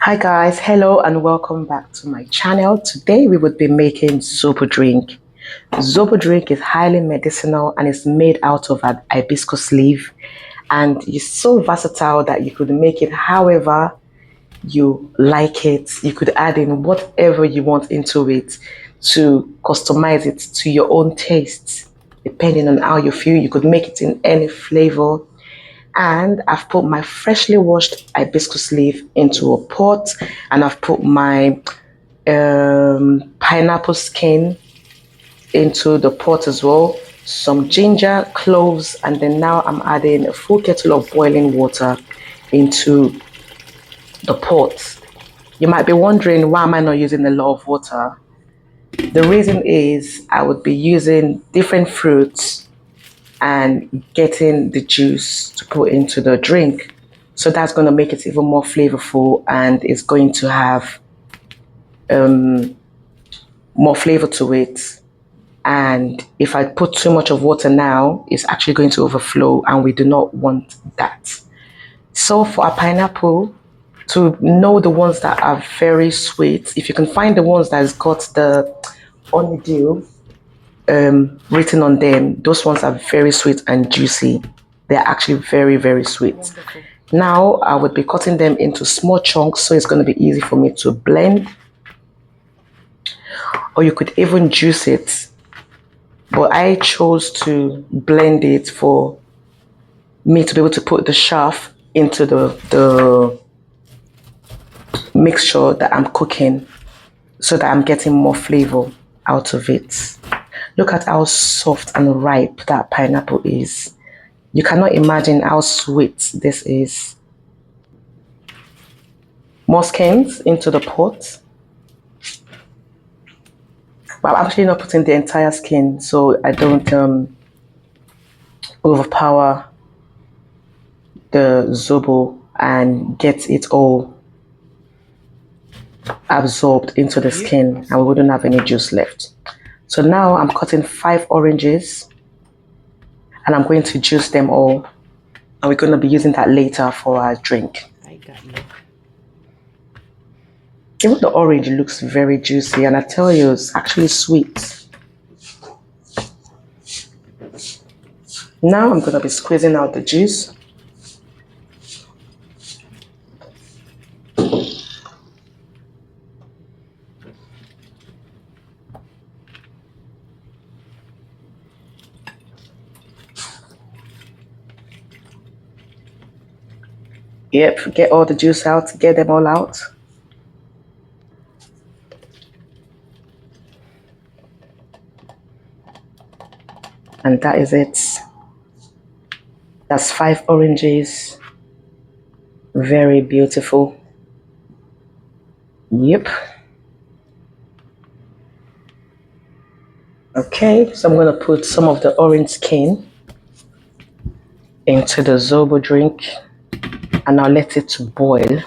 Hi guys, hello and welcome back to my channel. Today we would be making Zobo drink. Zobo drink is highly medicinal and is made out of an hibiscus leaf, and it's so versatile that you could make it however you like it. You could add in whatever you want into it to customize it to your own tastes. Depending on how you feel, you could make it in any flavor. And I've put my freshly washed hibiscus leaf into a pot, and I've put my pineapple skin into the pot as well, some ginger, cloves, and then now I'm adding a full kettle of boiling water into the pot. You might be wondering, why am I not using a lot of water? The reason is I would be using different fruits and getting the juice to put into the drink. So that's going to make it even more flavorful, and it's going to have more flavor to it. And if I put too much of water now, it's actually going to overflow, and we do not want that. So for a pineapple, to know the ones that are very sweet, if you can find the ones that's got the honeydew written on them, those ones are very sweet and juicy. They're actually very, very sweet. Wonderful. Now I would be cutting them into small chunks, so it's going to be easy for me to blend. Or you could even juice it, but I chose to blend it for me to be able to put the chaff into the mixture that I'm cooking, so that I'm getting more flavor out of it. Look at how soft and ripe that pineapple is. You cannot imagine how sweet this is. More skins into the pot. But I'm actually not putting the entire skin so I don't overpower the Zobo and get it all absorbed into the skin, and we wouldn't have any juice left. So now I'm cutting 5 oranges, and I'm going to juice them all, and we're going to be using that later for our drink. Even the orange looks very juicy, and I tell you, it's actually sweet. Now I'm going to be squeezing out the juice. Yep, get all the juice out, get them all out. And that is it. That's 5 oranges. Very beautiful. Yep. Okay, so I'm going to put some of the orange skin into the Zobo drink, and I'll let it boil.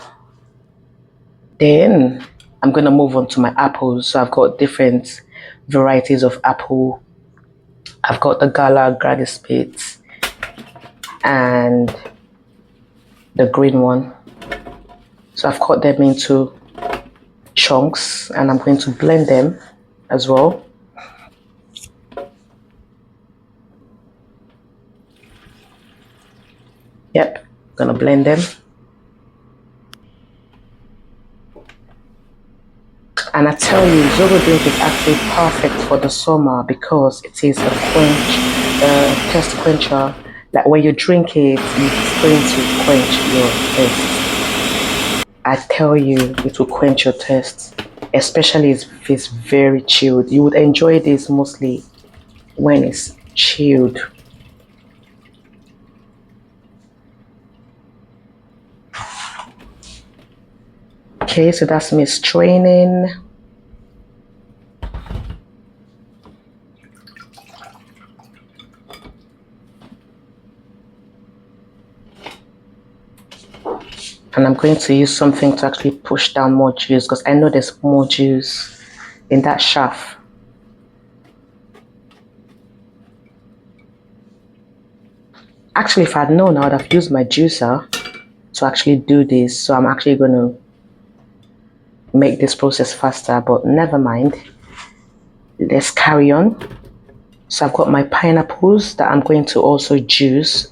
Then I'm going to move on to my apples. So I've got different varieties of apple. I've got the Gala, Granny Smith, and the green one. So I've cut them into chunks, and I'm going to blend them as well. Yep, gonna blend them. And I tell you, Zobo drink is actually perfect for the summer because it is a thirst quencher. Like when you drink it, it's going to quench your thirst. I tell you, it will quench your thirst, especially if it's very chilled. You would enjoy this mostly when it's chilled. Okay, so that's me straining. And I'm going to use something to actually push down more juice, because I know there's more juice in that chaff. Actually, if I'd known, I would have used my juicer to actually do this. So I'm actually going to make this process faster, but never mind. Let's carry on. So I've got my pineapples that I'm going to also juice.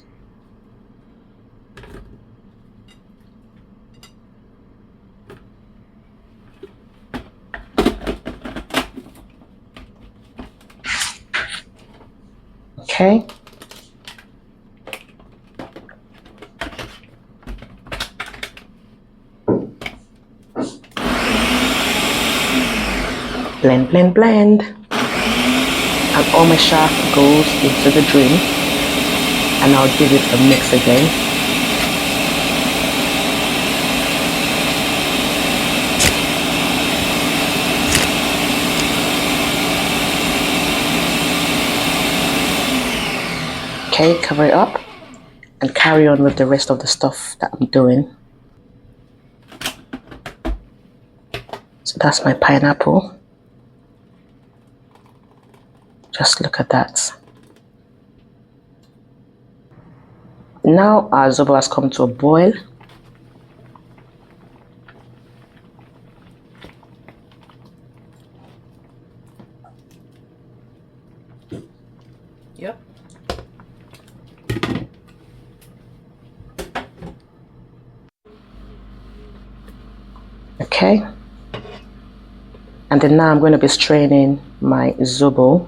Okay. Blend, blend, blend. And all my shaft goes into the drink. And I'll give it a mix again. Okay, cover it up and carry on with the rest of the stuff that I'm doing. So that's my pineapple. Just look at that. Now our zobo has come to a boil. Yep. Okay. And then now I'm going to be straining my zobo.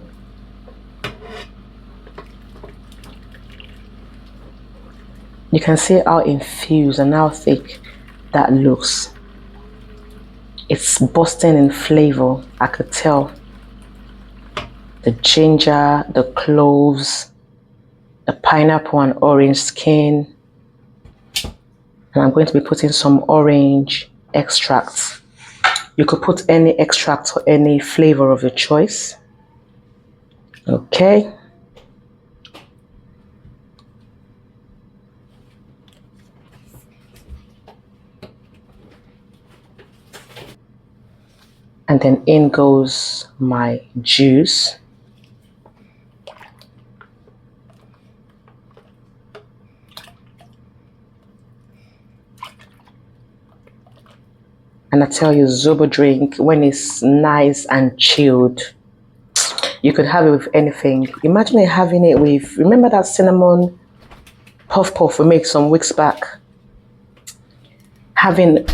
You can see how infused and how thick that looks. It's bursting in flavor, I could tell. The ginger, the cloves, the pineapple and orange skin. And I'm going to be putting some orange extract. You could put any extract or any flavor of your choice. Okay. And then in goes my juice. And I tell you, zobo drink, when it's nice and chilled, you could have it with anything. Imagine having it with, remember that cinnamon puff puff we made some weeks back? Having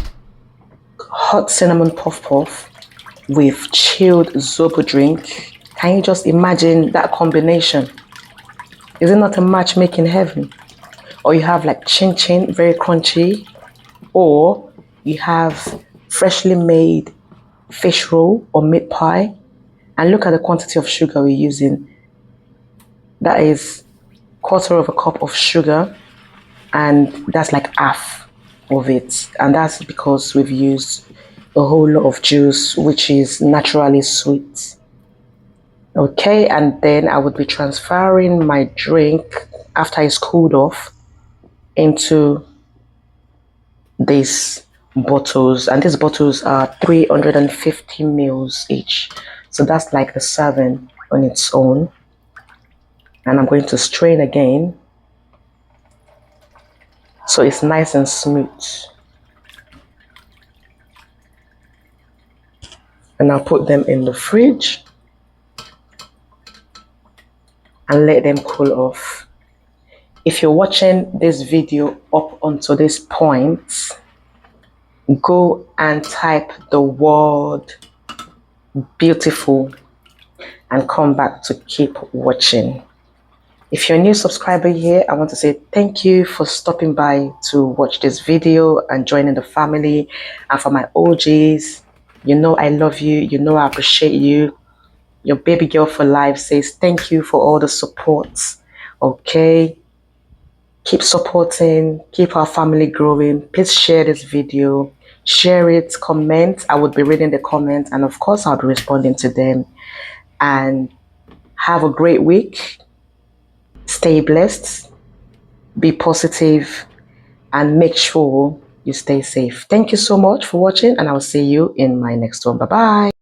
hot cinnamon puff puff with chilled zobo drink. Can you just imagine that combination? Is it not a match made in heaven? Or you have like chin chin, very crunchy, or you have freshly made fish roll or meat pie. And look at the quantity of sugar we're using. That is 1/4 cup of sugar, and that's like half of it. And that's because we've used a whole lot of juice, which is naturally sweet. Okay, and then I would be transferring my drink after it's cooled off into these bottles, and these bottles are 350 mils each. So that's like the serving on its own. And I'm going to strain again so it's nice and smooth. And I'll put them in the fridge and let them cool off. If you're watching this video up until this point, go and type the word beautiful and come back to keep watching. If you're a new subscriber here, I want to say thank you for stopping by to watch this video and joining the family. And for my OGs, you know I love you, you know I appreciate you. Your baby girl for life says thank you for all the support. Okay, keep supporting, keep our family growing. Please share this video, share it, comment. I would be reading the comments, and of course I'll be responding to them. And have a great week. Stay blessed, be positive, and make sure you stay safe. Thank you so much for watching, and I'll see you in my next one. Bye bye.